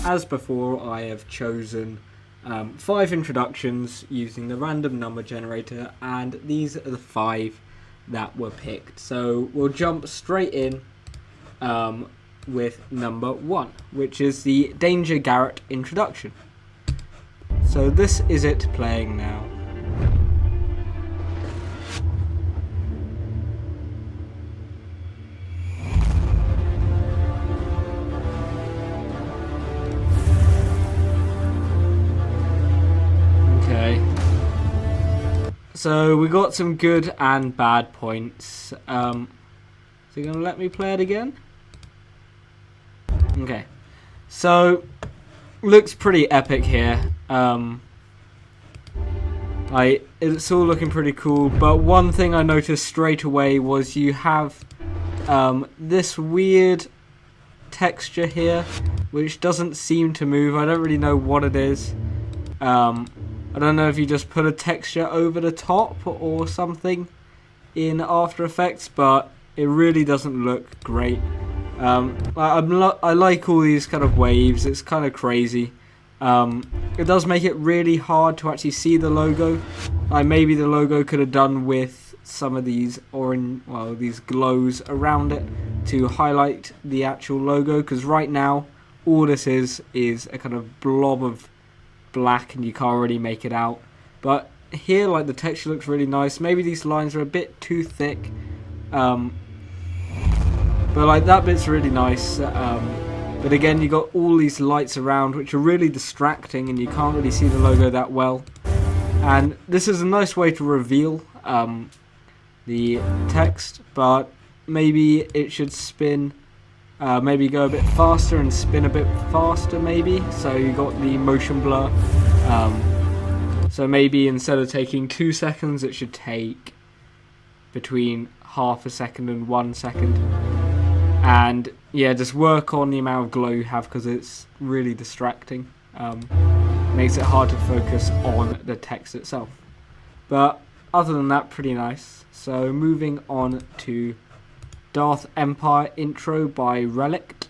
as before, I have chosen 5 introductions using the random number generator, and these are the 5 that were picked. So we'll jump straight in with number 1, which is the Danger Garrett introduction. So this is it playing now. Okay. So we got some good and bad points. Is he gonna let me play it again? Okay. So looks pretty epic here. It's all looking pretty cool, but one thing I noticed straight away was you have this weird texture here which doesn't seem to move. I don't really know what it is. I don't know if you just put a texture over the top or something in After Effects, but it really doesn't look great. I like all these kind of waves. It's kind of crazy. It does make it really hard to actually see the logo. Maybe the logo could have done with some of these these glows around it to highlight the actual logo, because right now all this is a kind of blob of black and you can't really make it out. But here, like, the texture looks really nice. Maybe these lines are a bit too thick, but like that bit's really nice. But again, you got all these lights around which are really distracting and you can't really see the logo that well. And this is a nice way to reveal the text, but maybe it should spin, maybe go a bit faster and spin a bit faster maybe. So you got the motion blur. So maybe instead of taking 2 seconds, it should take between half a second and 1 second. And yeah, just work on the amount of glow you have, because it's really distracting. Makes it hard to focus on the text itself. But other than that, pretty nice. So moving on to Darth Empire intro by Relict.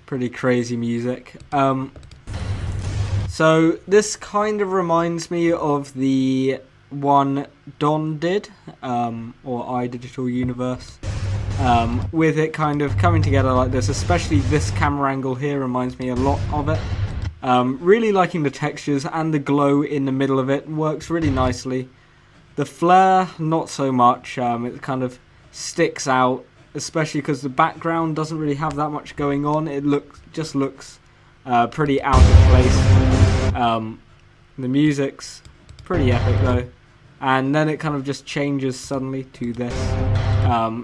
Pretty crazy music. So this kind of reminds me of the one Don did, or iDigital Universe, with it kind of coming together like this. Especially this camera angle here reminds me a lot of it. Really liking the textures, and the glow in the middle of it works really nicely. The flare, not so much. It kind of sticks out, especially because the background doesn't really have that much going on. It just looks pretty out of place. The music's pretty epic though, and then it kind of just changes suddenly to this,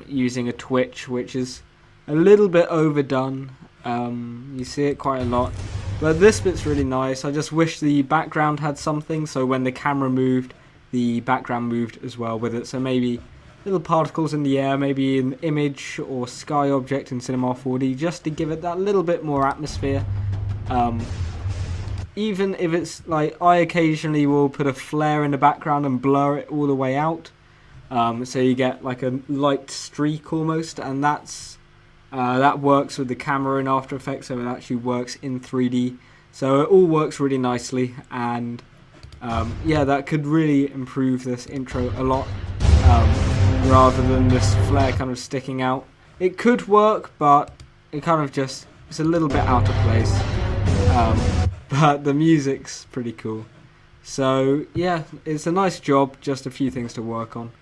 using a twitch, which is a little bit overdone. You see it quite a lot, but this bit's really nice. I just wish the background had something, so when the camera moved, the background moved as well with it. So maybe little particles in the air, maybe an image or sky object in Cinema 4D, just to give it that little bit more atmosphere. Even if it's like, I occasionally will put a flare in the background and blur it all the way out, so you get like a light streak almost, and that works with the camera in After Effects, so it actually works in 3D. So it all works really nicely, and yeah, that could really improve this intro a lot. Rather than this flare kind of sticking out. It could work, but it kind of just, it's a little bit out of place. But the music's pretty cool. So yeah, it's a nice job, just a few things to work on.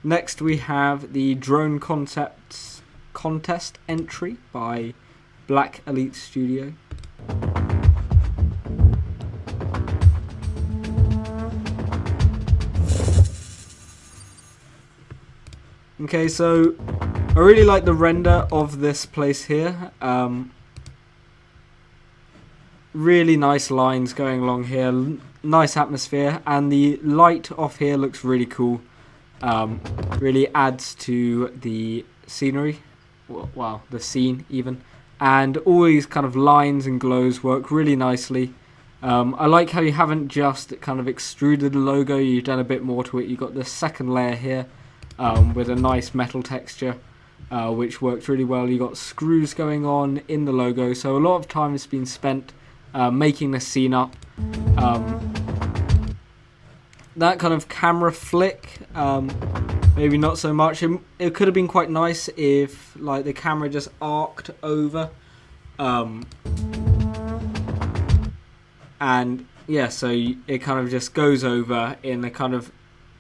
Next we have the Drone Concepts contest entry by Black Elite Studio. Okay, so I really like the render of this place here. Really nice lines going along here, nice atmosphere, and the light off here looks really cool. Really adds to the scenery, well, the scene even. And all these kind of lines and glows work really nicely. I like how you haven't just kind of extruded the logo, you've done a bit more to it. You've got the second layer here with a nice metal texture, which works really well. You've got screws going on in the logo, so a lot of time has been spent making this scene up. That kind of camera flick, maybe not so much. It could have been quite nice if like the camera just arced over. And yeah, so it kind of just goes over in a kind of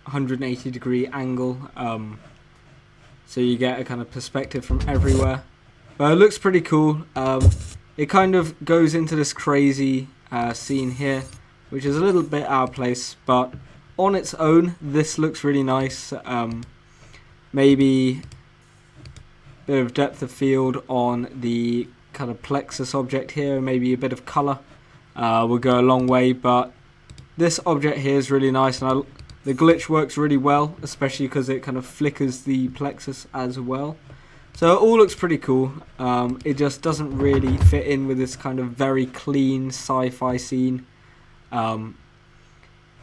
180-degree angle, so you get a kind of perspective from everywhere. But it looks pretty cool. It kind of goes into this crazy scene here, which is a little bit out of place, but on its own this looks really nice. Maybe a bit of depth of field on the kind of plexus object here, maybe a bit of colour will go a long way. But this object here is really nice, and the glitch works really well, especially because it kind of flickers the plexus as well. So it all looks pretty cool. It just doesn't really fit in with this kind of very clean sci-fi scene.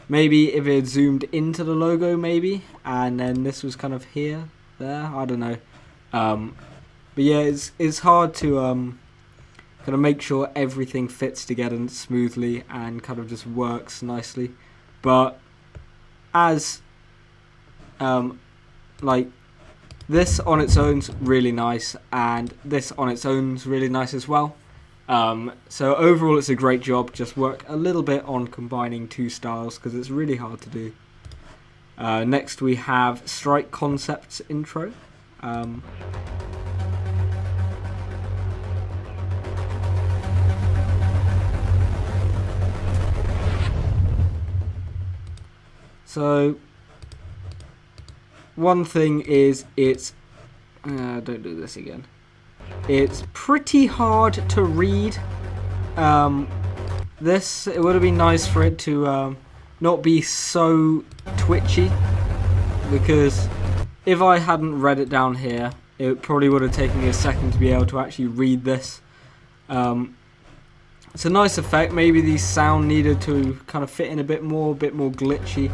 Maybe if it had zoomed into the logo, maybe, and then this was kind of here, there, I don't know. But yeah, it's hard to kind of make sure everything fits together smoothly and kind of just works nicely. But as like this on its own's really nice, and this on its own's really nice as well. So overall it's a great job. Just work a little bit on combining two styles because it's really hard to do. Next we have Strike Concepts intro. So one thing is don't do this again. It's pretty hard to read. It would have been nice for it to not be so twitchy, because if I hadn't read it down here, it probably would have taken me a second to be able to actually read this. It's a nice effect. Maybe the sound needed to kind of fit in a bit more glitchy.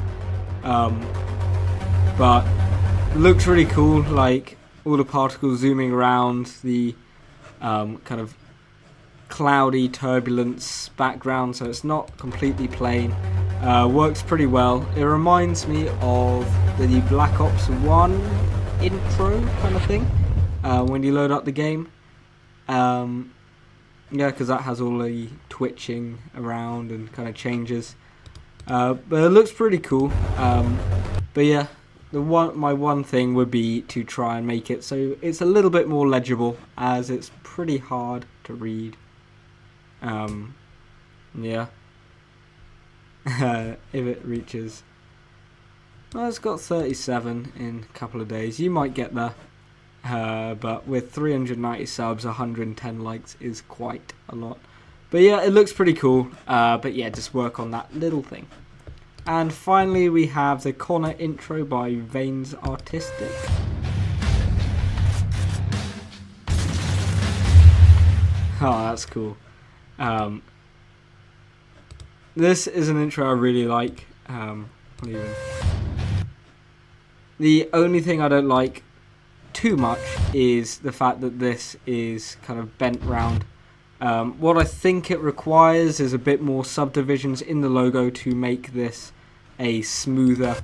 But it looks really cool, like all the particles zooming around, the kind of cloudy turbulence background, so it's not completely plain. Works pretty well. It reminds me of the Black Ops 1 intro kind of thing, when you load up the game. Yeah, because that has all the twitching around and kind of changes. But it looks pretty cool. But yeah, my one thing would be to try and make it so it's a little bit more legible, as it's pretty hard to read. Yeah. If it reaches, well, it's got 37 in a couple of days. You might get there. But with 390 subs, 110 likes is quite a lot. But yeah, it looks pretty cool. But yeah, just work on that little thing. And finally, we have the Connor intro by Veins Artistic. Oh, that's cool. This is an intro I really like. The only thing I don't like too much is the fact that this is kind of bent round. What I think it requires is a bit more subdivisions in the logo to make this a smoother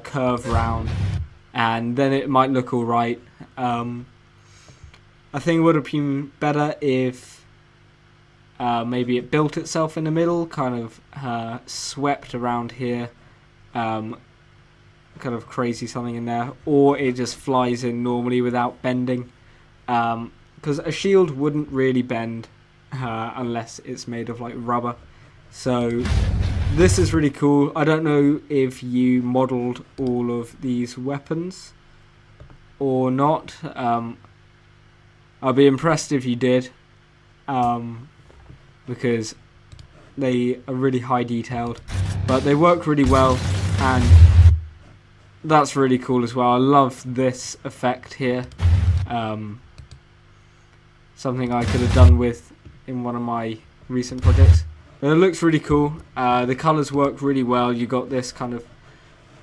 curve round, and then it might look alright. I think it would have been better if maybe it built itself in the middle, kind of swept around here, kind of crazy something in there, or it just flies in normally without bending, because a shield wouldn't really bend unless it's made of like rubber. So this is really cool. I don't know if you modeled all of these weapons or not. I'll be impressed if you did, because they are really high detailed, but they work really well, and that's really cool as well. I love this effect here. Something I could have done with in one of my recent projects. But it looks really cool. The colours work really well. You got this kind of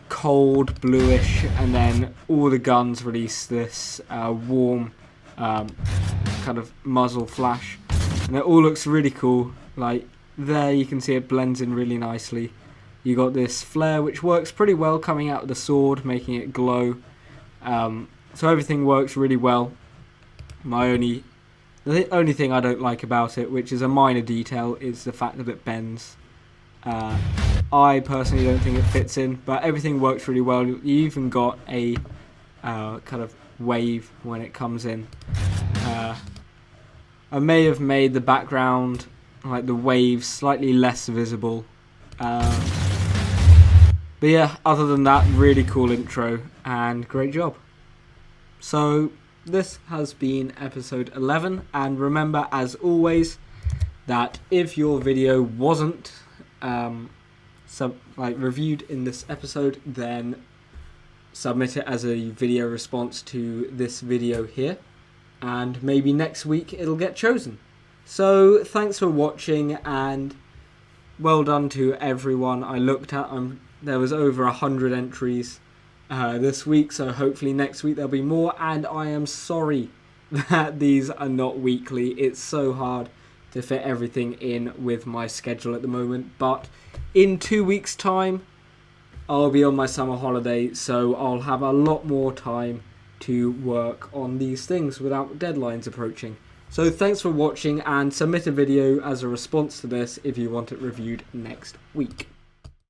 cold bluish, and then all the guns release this warm kind of muzzle flash, and it all looks really cool. Like there you can see it blends in really nicely. You got this flare which works pretty well coming out of the sword, making it glow. So everything works really well. The only thing I don't like about it, which is a minor detail, is the fact that it bends. I personally don't think it fits in, but everything works really well. You even got a kind of wave when it comes in. I may have made the background, like the waves, slightly less visible. But yeah, other than that, really cool intro and great job. So this has been episode 11, and remember, as always, that if your video wasn't reviewed in this episode, then submit it as a video response to this video here, and maybe next week it'll get chosen. So thanks for watching, and well done to everyone. I looked at there was over 100 entries this week, so hopefully next week there'll be more, and I am sorry that these are not weekly. It's so hard to fit everything in with my schedule at the moment, but in 2 weeks' time I'll be on my summer holiday, so I'll have a lot more time to work on these things without deadlines approaching. So thanks for watching, and submit a video as a response to this if you want it reviewed next week.